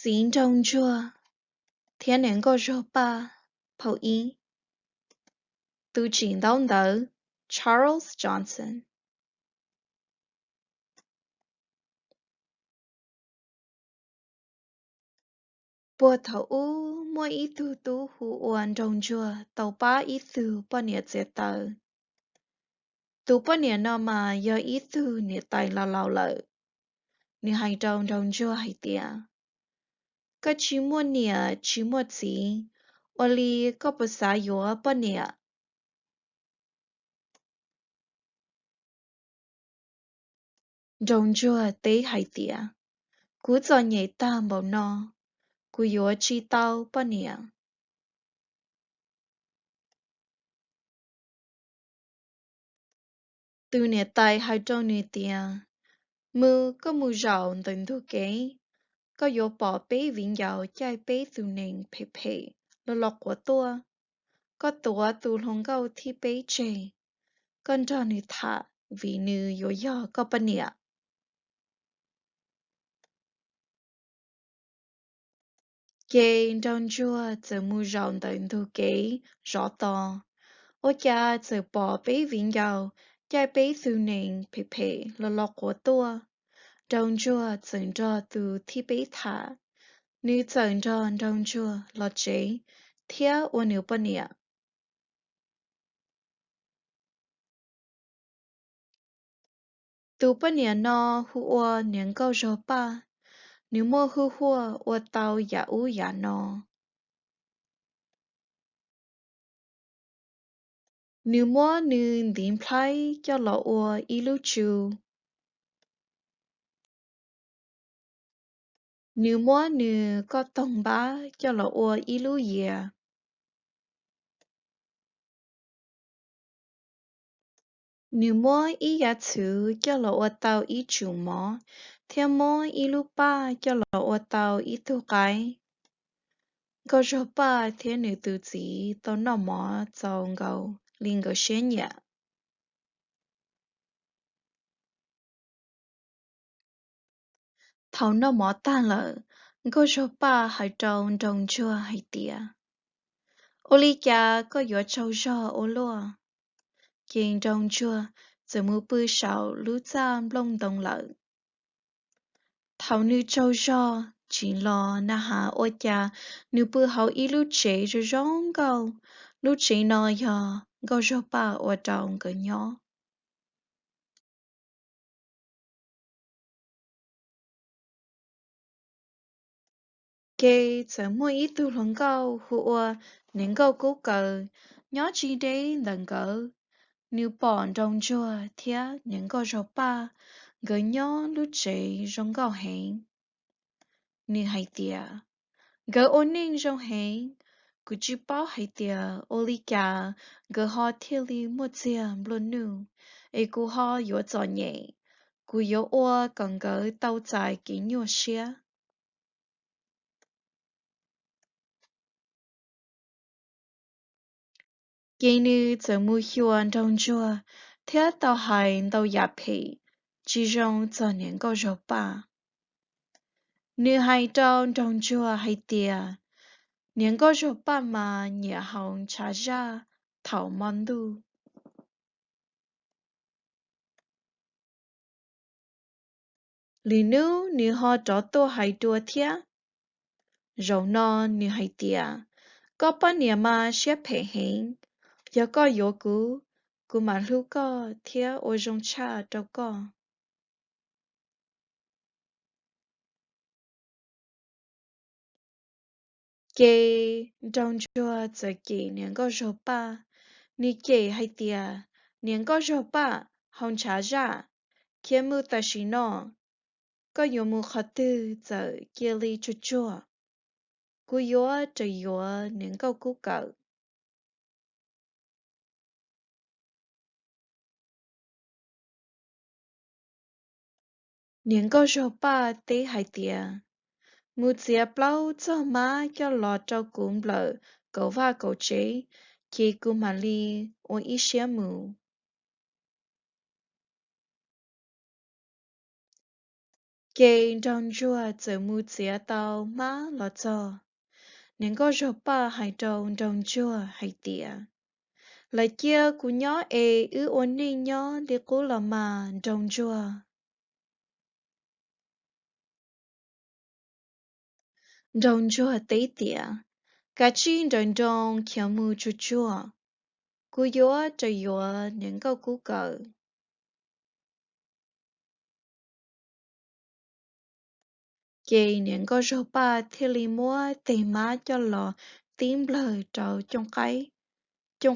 Xin trong chua, thiên nén có rô ba, phổ ý, tu trình đón đỡ, Charles Johnson. Bùa thảo u, mỗi ý tu tu hù uan trong chua, tàu ba ý tu bà nịa dễ tờ. Tu bà nịa nọ mà do ý tu nịa tay là lao lợ. Nịa hay trong chua hay tìa. Có chí mua nịa, chí mua chí, ô li có bà xá yếu bà nịa. Trong chua tế hay tìa. Cú cho nhảy tam bảo nọ. Cú yếu chi tao bà nịa. Từ nịa tay hay trong nịa tìa. Mưa có mưa rào từng thu kế. Có yếu bỏ bế vĩnh dạo chai bế từ nền phê phê. Lọ lọc của tua. Có tua tù lòng gâu thi bế chê. Con cho nịa thả. Vì nịa yếu yếu có bà nịa. Kê trong chua giờ mưa rào từng thu kế. Rõ to. Ô cha giờ bỏ bế vĩnh dạo chai bế từ nền phê phê. Lọ lọc của tua. Trong chua dần cho từ thi bế thả. Nữ dần cho trong chua lọt chế. Thia ô nữ bà nịa. Tu bà nịa nọ hù ô niên câu rô ba. Nữ mô hù hùa ô tàu giả ú giả nọ. Nữ mô nữ đín plai cho lọ ô y lưu chù. Nữ mô nữ có tông bá cho lọ ô y lưu dìa. Nữ mô y giá chữ cho lọ ô tàu y chù mô. Theo mô y lưu ba cho lọ ô tàu y tu cái. Câu rô ba thế nữ tự chỉ tao nọ mô dòng gầu. Linh gầu xế nhẹ. Thảo nó mỏ tan lợ, cô số ba hay trong chua hay tìa. Ô lý cha có yếu châu rò ô lùa. Kiên trong chua, giờ mù bư sạo lũ giam lông đồng lợ. Thảo nữ châu rò, chỉ lo na hà ô cha, nữ bư hậu ý lũ chế rồi rong gâu. Lũ chế nò yò, cô số ba ô trong cơ nhỏ. Kê giờ mua ít tu lòng gâu hù ô, nên gâu cố cờ, nhỏ chỉ đế lần gỡ. Nếu bọn trong chùa thía những con rau ba gửi nhỏ lúc chế trong gạo hẹn. Nếu hay tìa, gửi ổn ninh trong hẹn, cứ chỉ bảo hay tìa ô lý cả gửi họ thiết lý một chiếc luôn nụ. Ê cú họ yếu gió nhẹ, cú yếu ô còn gửi tàu dài kỹ nhua xía. Kê nữ giờ mù hiuan trong chùa, thía tàu hành tàu giả phê, chỉ trong cho những con rau ba. Nếu hay trong chùa hay tìa, những có rộp bà mà nhẹ hồng trả ra thảo mòn đu. Lý nữ nếu họ cho tô hay đùa thịa, rau nọ nếu hay tìa, có bà nhẹ mà sẽ phê hình, giờ có yếu cú mà lưu có thịa ô rong cha cho có. Kê trong chùa giờ kì những có rộp bà, nếu kê hay tìa, những có rộp bà hồng trả ra, kia mưu ta xí nọ. Có yếu mù khó tư giờ kia li chua chua. Cú yếu cho yếu những câu cú cậu. Những câu rô ba tế hai tìa. Mù dìa blau cho má cho lọ cho cúm lợ. Cậu va cậu chế. Khi cú mà li ô ý xế mù. Kê trong chua giờ mu xía tàu má lọ cho. Nên có rô ba hai trong chua hai tía. Lại chia của nhỏ ư ôn ninh nhỏ đi cố là mà trong chua. Trong chua tế tía. Cả chín trong kia mu chua chua. Cú yếu cho yếu nên có cú cờ. Kê nên có rô ba thì lì mua tê má cho lọ tím lờ trâu trong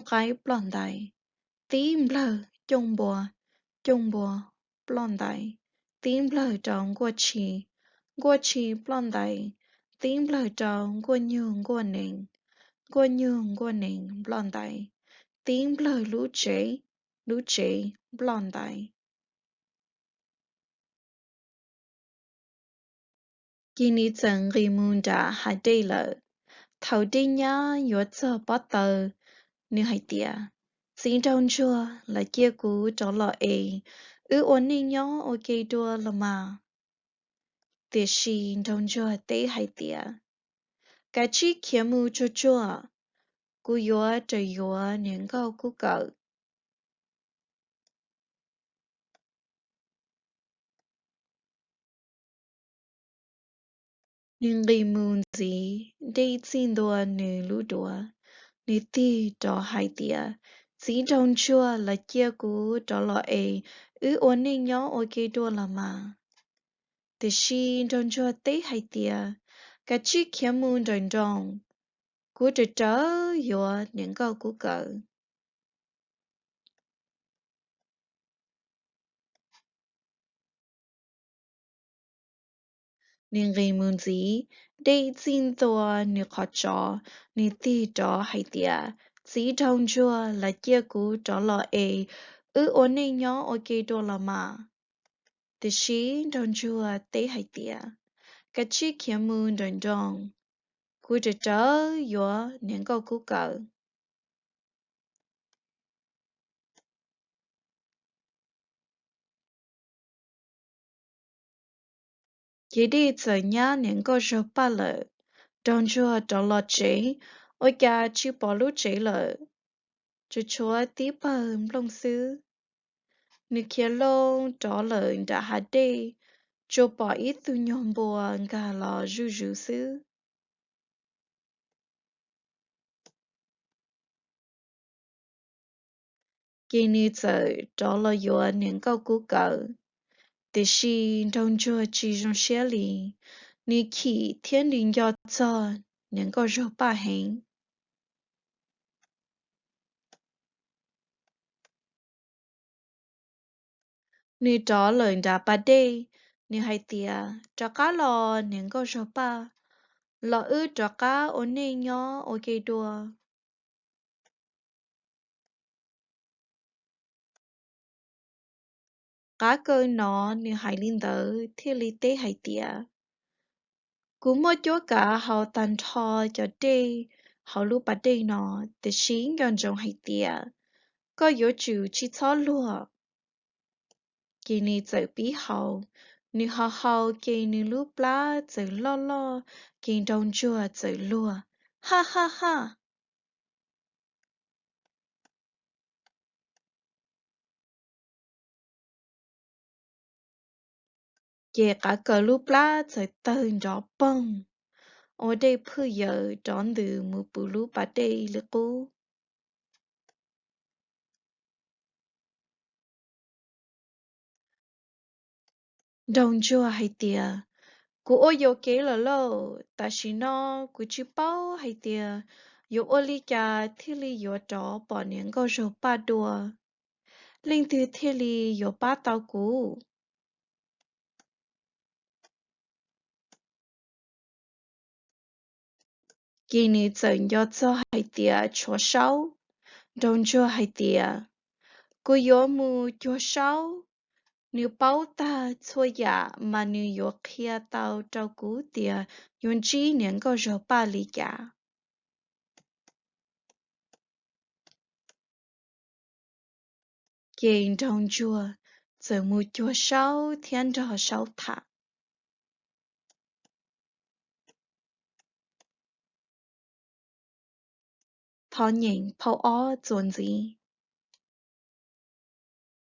cái blond đầy. Tím lờ trong bùa blond đầy. Tím lờ trong qua chi blond đầy. Tím lờ trong qua nhường qua nền blond đầy. Tím lờ lũ chế blond đầy. Kini chẳng ghi môn đã hai đây lợ. Thầu đi nhá yếu cho bó tờ nếu hay tìa. Xin trong chua là chia cú cho lọ ôn ninh nhó ok đua là mà. Tìa xin trong chua tế hay tìa. Cả chi kia mù cho chua. Cú yếu cho yếu nên gao cú cậu. Nhưng ghi môn gì đây xin đua nè lũ đua. Nè tì cho hai tìa. Xin trong chua là chia cú cho lọ ôn ninh nhó ok đua là mà. Tìa xin trong chua tế hay tìa. Cả chi kia mù trong. Cú trở yếu nên gao cú cậu. Nên gây môn gì, đây xin tòa nếu khó cho, nên tì cho hay tìa, chỉ trong chua là chia cú cho lọ ôn nên nhỏ ok đô là mà. Tì xí trong chua tế hay tìa, cả chi kia môn trong, cú trở yếu nên gao cú cậu. Chỉ đi chờ nhá nên gao rô ba lợ, trong chua cho lọ chế, ôi cả chi bỏ lũ chế lợ, chú chúa tí bờm lông sư. Nếu kia lông trả lời đã hạ đi, cho bỏ ít tu nhom bùa ngà lò rù sư. Kỳ ni giờ trả lời yếu nên cao cú cờ. Để xì trong chùa chỉ trong xe lì, ni kỳ thiên linh yếu cho nên cao rô ba hình. Ni trả lời đã bà đi, ni hay tìa, trả cá lò nên cao rô ba. Lò trả cá ổn nên nhỏ ok đùa. Cá cơ nó ni hay linh tớ thiên lý tế hay tìa. Cú mơ chúa cả hào tàn thò cho đi, hào lưu bà đi nó, để xin gần trong hay tìa. Có yếu chủ chỉ cho lùa. Kì ni dạy bí hào, ni hào kì ni lưu bá dạy lo, kì đông chua dạy lùa. Ha ha ha. Kì cả cờ lưu bá dạy tên rõ bông. Ở đây phư giờ trọn từ mù bù lưu bà đi lực bố. Đông chua hay tìa. Cú ô yo kế là lô, ta chỉ nó cú chỉ bao hay tiề, yo ô li cha thi li yo trọ bỏ niệm câu số ba đùa, linh từ thi li yo ba tao cú, kỳ ni chân yo cho hay tiề cho sáu, đông cho hay tiề, cú yo mu cho sáu, nếu bao ta cho ya mà nếu yo kia tao trao cú tiề, yon chỉ niệm câu số ba li ya. Kênh trong chùa, giờ một chùa sáu thiên trò sáu thả. thọ nhện phao ó dồn gì.